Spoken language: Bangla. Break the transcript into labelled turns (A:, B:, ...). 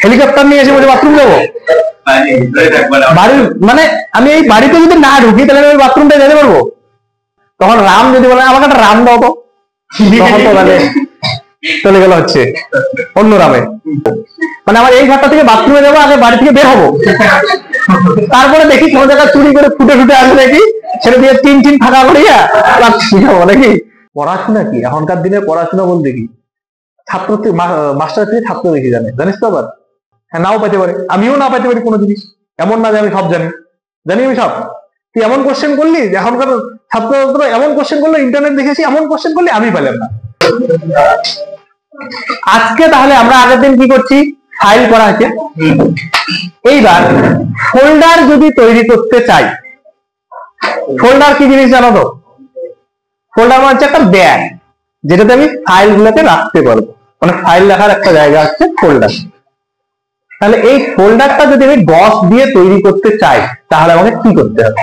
A: হেলিকপ্টার নিয়ে এসে বসে বাথরুম যাবো? বাড়ির মানে আমি এই বাড়িতে যদি না ঢুকি তাহলে আমি বাথরুমটা যেতে পারবো? তখন রাম যদি বলে আমাকে একটা রাম দাও তো, তখন তো তাহলে চলে গেল হচ্ছে অন্য রামে। মানে আমার এই ঘরটা থেকে বাথরুমে যাবো, আগে বাড়ি থেকে বের হবো, তারপরে দেখি কোন জায়গায় চুরি করে ফুটে ফুটে আসে নাকি, সেটা দিয়ে টিন ফাঁকা করিয়া যাবো নাকি। পড়াশোনা কি এখনকার দিনে? পড়াশোনা বলতে কি ছাত্র মাস্টার থেকে ছাত্র বেশি জানে, জানিস তো? আবার হ্যাঁ, নাও পাইতে পারে, আমিও না পাইতে পারি কোনো জিনিস, এমন না যে আমি সব জানি আমি সব। তুই এমন কোশ্চেন করলি, এখনকার ছাত্র এমন কোশ্চেন করলো, ইন্টারনেট দেখেছি এমন কোশ্চেন করলি আমি পেলাম না। আজকে তাহলে আমরা আগের দিন কি করছি, ফাইল করা হয়েছে। এইবার ফোল্ডার যদি তৈরি করতে চাই, ফোল্ডার কি জিনিস জানো তো? ফোল্ডার মানে হচ্ছে একটা ব্যাগ যেটাতে আমি ফাইল গুলোকে রাখতে পারবো, মানে ফাইল রাখার একটা জায়গা হচ্ছে ফোল্ডার। তাহলে এই ফোল্ডারটা যদি আমি DOS দিয়ে তৈরি করতে চাই তাহলে আমাকে কি করতে হবে?